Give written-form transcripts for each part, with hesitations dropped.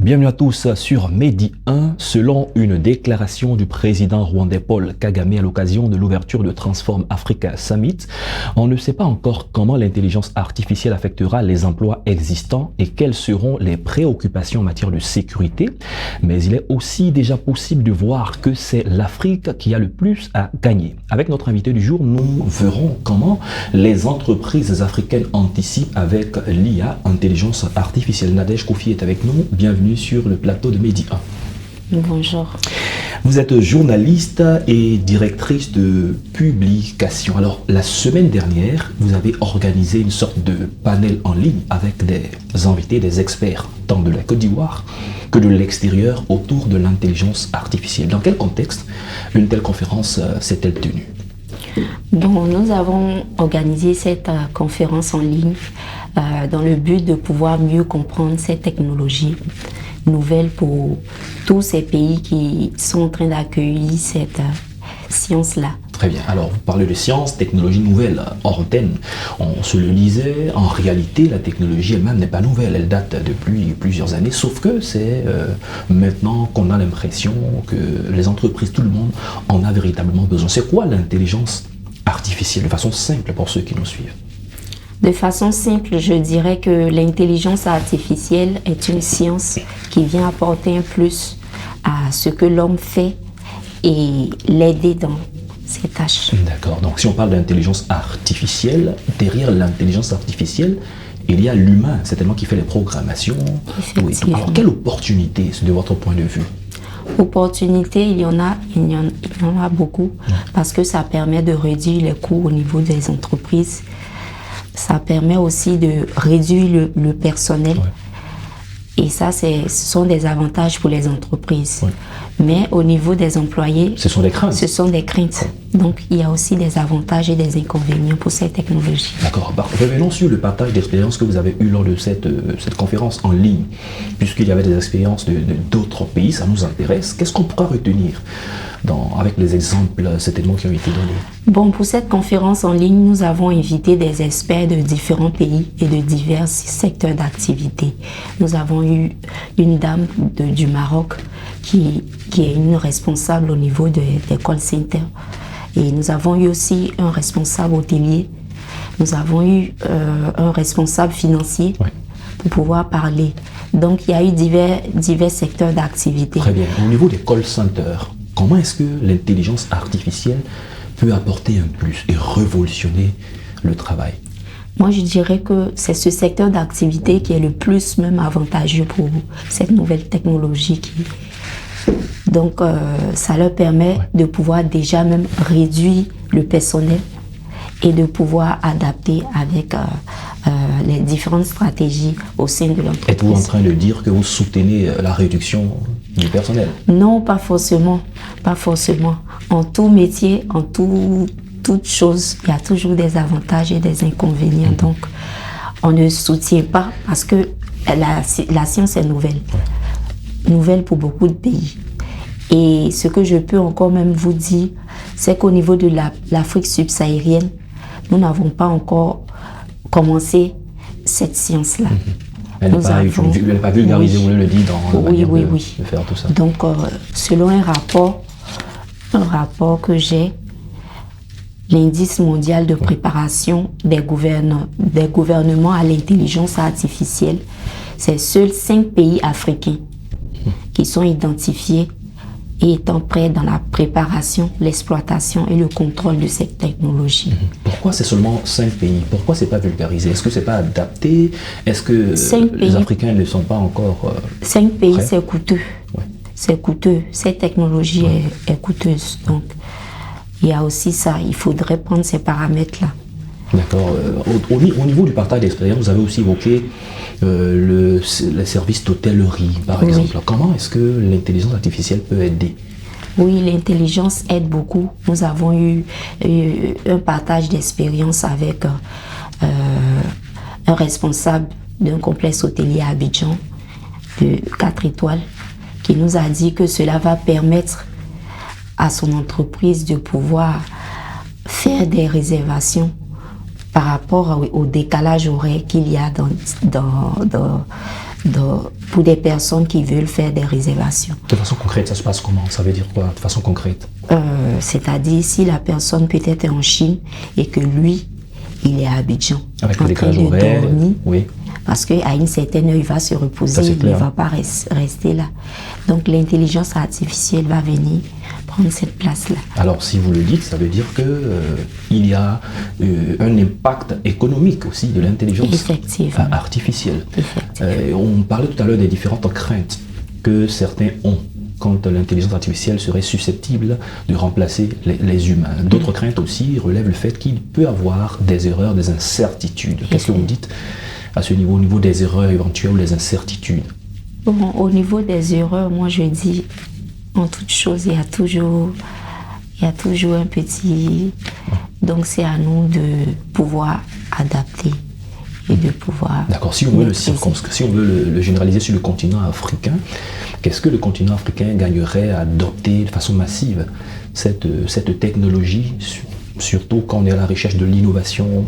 Bienvenue à tous sur Medi 1. Selon une déclaration du président rwandais Paul Kagame à l'occasion de l'ouverture de Transform Africa Summit, on ne sait pas encore comment l'intelligence artificielle affectera les emplois existants et quelles seront les préoccupations en matière de sécurité. Mais il est aussi déjà possible de voir que c'est l'Afrique qui a le plus à gagner. Avec notre invité du jour, nous verrons comment les entreprises africaines anticipent avec l'IA, intelligence artificielle. Nadège Koufi est avec nous. Bienvenue sur le plateau de Medi 1. Bonjour. Vous êtes journaliste et directrice de publication. Alors, la semaine dernière, vous avez organisé une sorte de panel en ligne avec des invités, des experts, tant de la Côte d'Ivoire que de l'extérieur, autour de l'intelligence artificielle. Dans quel contexte une telle conférence s'est-elle tenue? Bon, nous avons organisé cette conférence en ligne dans le but de pouvoir mieux comprendre ces technologies nouvelles pour tous ces pays qui sont en train d'accueillir cette science-là. Très bien. Alors, vous parlez de science, technologie nouvelle, hors antenne. On se le disait, en réalité, la technologie elle-même n'est pas nouvelle. Elle date depuis plusieurs années, sauf que c'est maintenant qu'on a l'impression que les entreprises, tout le monde en a véritablement besoin. C'est quoi l'intelligence artificielle, de façon simple pour ceux qui nous suivent? De façon simple, je dirais que l'intelligence artificielle est une science qui vient apporter un plus à ce que l'homme fait et l'aider dans ses tâches. D'accord. Donc, si on parle d'intelligence artificielle, derrière l'intelligence artificielle, il y a l'humain, certainement, qui fait les programmations. Oui. Alors, quelle opportunité, de votre point de vue? Opportunités, il y en a beaucoup, parce que ça permet de réduire les coûts au niveau des entreprises. Ça permet aussi de réduire le personnel. Et ça, ce sont des avantages pour les entreprises. Mais au niveau des employés, ce sont des craintes. Ce sont des craintes. Donc, il y a aussi des avantages et des inconvénients pour ces technologies. D'accord. Revenons sur le partage d'expériences que vous avez eu lors de cette conférence en ligne. Puisqu'il y avait des expériences d'autres pays, ça nous intéresse. Qu'est-ce qu'on pourra retenir avec les exemples certainement qui ont été donnés? Bon, pour cette conférence en ligne, nous avons invité des experts de différents pays et de divers secteurs d'activité. Nous avons eu une dame du Maroc qui est une responsable au niveau des call centers. Et nous avons eu aussi un responsable hôtelier. Nous avons eu un responsable financier pour pouvoir parler. Donc, il y a eu divers secteurs d'activité. Très bien. Au niveau des call centers, comment est-ce que l'intelligence artificielle peut apporter un plus et révolutionner le travail? Moi, je dirais que c'est ce secteur d'activité qui est le plus même avantageux pour cette nouvelle technologie. Donc, ça leur permet de pouvoir déjà même réduire le personnel et de pouvoir adapter avec les différentes stratégies au sein de l'entreprise. Êtes-vous en train de dire que vous soutenez la réduction du personnel? Non, pas forcément. Pas forcément. En tout métier, en toute chose, il y a toujours des avantages et des inconvénients. Donc, on ne soutient pas parce que la science est nouvelle. Nouvelle pour beaucoup de pays. Et ce que je peux encore même vous dire, c'est qu'au niveau de l'Afrique subsaharienne, nous n'avons pas encore commencé cette science-là. Elle n'est pas vulgarisée, vous le dites, dans la manière de faire tout ça. Donc, selon un rapport que j'ai, l'indice mondial de préparation des gouvernements à l'intelligence artificielle, c'est seuls 5 pays africains qui sont identifiés et étant prêts dans la préparation, l'exploitation et le contrôle de cette technologie. Pourquoi c'est seulement 5 pays? Pourquoi c'est pas vulgarisé? Est-ce que c'est pas adapté? Est-ce que les Africains ne sont pas encore 5 pays, prêts? c'est coûteux. C'est coûteux. Cette technologie est coûteuse. Donc, il y a aussi ça. Il faudrait prendre ces paramètres-là. D'accord. Au niveau du partage d'expérience, vous avez aussi évoqué les services d'hôtellerie, par exemple. Comment est-ce que l'intelligence artificielle peut aider? Oui, l'intelligence aide beaucoup. Nous avons eu un partage d'expérience avec un responsable d'un complexe hôtelier à Abidjan de 4 étoiles qui nous a dit que cela va permettre à son entreprise de pouvoir faire des réservations par rapport au décalage horaire qu'il y a pour des personnes qui veulent faire des réservations. De façon concrète, ça se passe comment? Ça veut dire quoi, de façon concrète? C'est-à-dire si la personne peut-être est en Chine et que lui, il est à Abidjan, avec en le train de décalage horaire, dormir, oui. parce qu'à une certaine heure, il va se reposer, il ne va pas rester là. Donc l'intelligence artificielle va venir prendre cette place-là. Alors si vous le dites, ça veut dire qu'il y a un impact économique aussi de l'intelligence artificielle. On parlait tout à l'heure des différentes craintes que certains ont quand l'intelligence artificielle serait susceptible de remplacer les humains. D'autres craintes aussi relèvent le fait qu'il peut avoir des erreurs, des incertitudes. Qu'est-ce que vous dites à ce niveau, au niveau des erreurs éventuelles ou des incertitudes? Bon, au niveau des erreurs, moi je dis, en toute chose, il y a toujours un petit... Donc c'est à nous de pouvoir adapter et de pouvoir... D'accord, si on veut le généraliser sur le continent africain, qu'est-ce que le continent africain gagnerait à adopter de façon massive cette technologie, surtout quand on est à la recherche de l'innovation?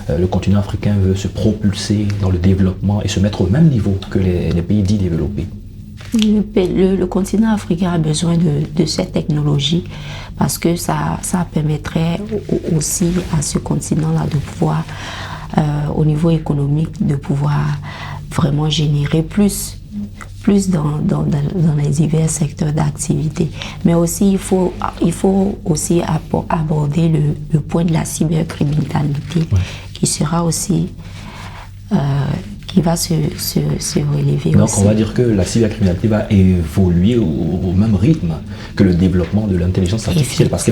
Le continent africain veut se propulser dans le développement et se mettre au même niveau que les pays dits développés. Le continent africain a besoin de cette technologie parce que ça permettrait aussi à ce continent-là de pouvoir, au niveau économique, de pouvoir vraiment générer plus dans les divers secteurs d'activité. Mais aussi, il faut aussi aborder le point de la cybercriminalité qui sera aussi... qui va se relever. Donc aussi. On va dire que la cybercriminalité va évoluer au même rythme que le développement de l'intelligence artificielle, parce que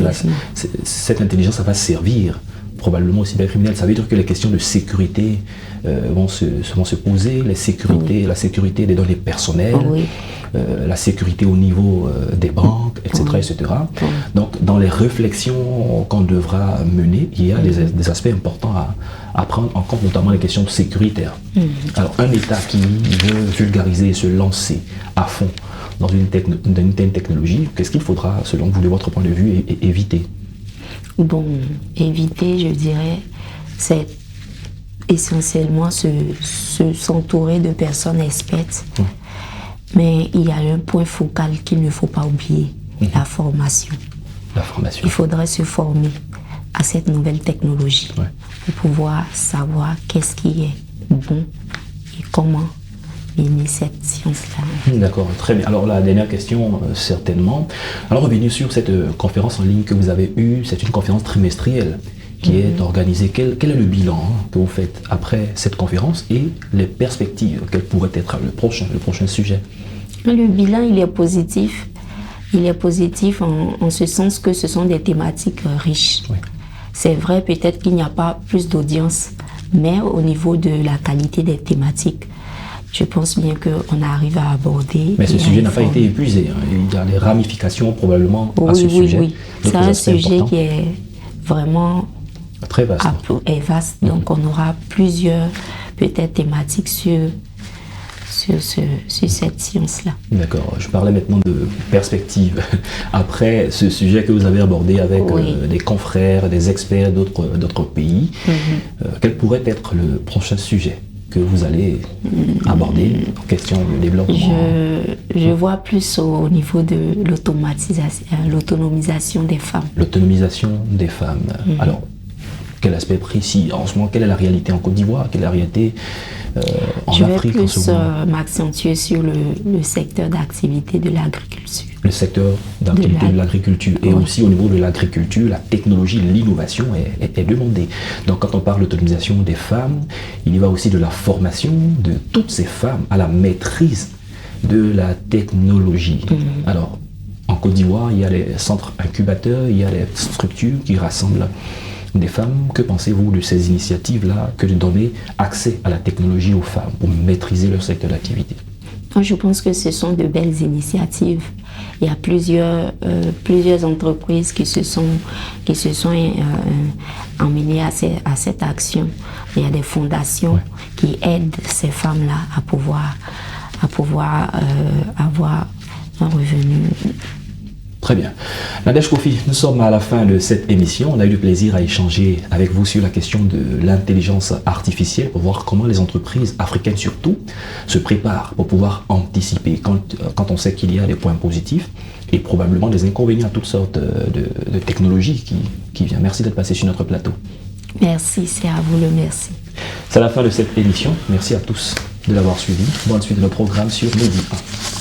cette intelligence, ça va servir probablement aux cybercriminels. Ça veut dire que les questions de sécurité vont se poser, la sécurité des données personnelles, la sécurité au niveau des banques, etc. etc. Donc dans les réflexions qu'on devra mener, il y a des aspects importants à prendre en compte, notamment les questions sécuritaires. Alors un État qui veut vulgariser et se lancer à fond dans une telle technologie, qu'est-ce qu'il faudra, selon vous, de votre point de vue, éviter? Bon, éviter, je dirais, c'est essentiellement s'entourer de personnes expertes. Mais il y a un point focal qu'il ne faut pas oublier, la formation. La formation. Il faudrait se former à cette nouvelle technologie pour pouvoir savoir qu'est-ce qui est bon et comment mener cette science-là. D'accord, très bien. Alors la dernière question, certainement. Alors revenir sur cette conférence en ligne que vous avez eue, c'est une conférence trimestrielle qui est organisée. Quel est le bilan que vous faites après cette conférence et les perspectives? Quel pourrait être le prochain sujet? Le bilan, il est positif. Il est positif en ce sens que ce sont des thématiques riches. C'est vrai, peut-être qu'il n'y a pas plus d'audience, mais au niveau de la qualité des thématiques, je pense bien qu'on arrive à aborder. Mais ce sujet n'a pas été épuisé. Il y a des ramifications probablement à ce sujet. Oui, c'est un sujet qui est vraiment très vaste. Vaste. Donc on aura plusieurs peut-être thématiques sur cette science-là. D'accord. Je parlais maintenant de perspective. Après ce sujet que vous avez abordé avec des confrères, des experts d'autres pays, quel pourrait être le prochain sujet que vous allez aborder en question de développement? Je vois plus au niveau de l'autonomisation des femmes. L'autonomisation des femmes. Alors, quel aspect précis? En ce moment, quelle est la réalité en Côte d'Ivoire? Quelle est la réalité en Afrique en ce moment? Je vais plus m'accentuer sur le secteur d'activité de l'agriculture. Le secteur d'activité de l'agriculture. Et aussi au niveau de l'agriculture, la technologie, l'innovation est demandée. Donc quand on parle d'autonomisation des femmes, il y va aussi de la formation de toutes ces femmes à la maîtrise de la technologie. Alors, en Côte d'Ivoire, il y a les centres incubateurs, il y a les structures qui rassemblent des femmes. Que pensez-vous de ces initiatives-là, que de donner accès à la technologie aux femmes pour maîtriser leur secteur d'activité? Je pense que ce sont de belles initiatives. Il y a plusieurs entreprises qui se sont emmenées à cette action. Il y a des fondations qui aident ces femmes-là à pouvoir avoir un revenu Très bien. Nadège Kofi, nous sommes à la fin de cette émission. On a eu le plaisir à échanger avec vous sur la question de l'intelligence artificielle pour voir comment les entreprises africaines surtout se préparent pour pouvoir anticiper quand on sait qu'il y a des points positifs et probablement des inconvénients à toutes sortes de technologies qui viennent. Merci d'être passé sur notre plateau. Merci, c'est à vous le merci. C'est la fin de cette émission. Merci à tous de l'avoir suivi. Bonne suite de nos programmes sur Medi 1.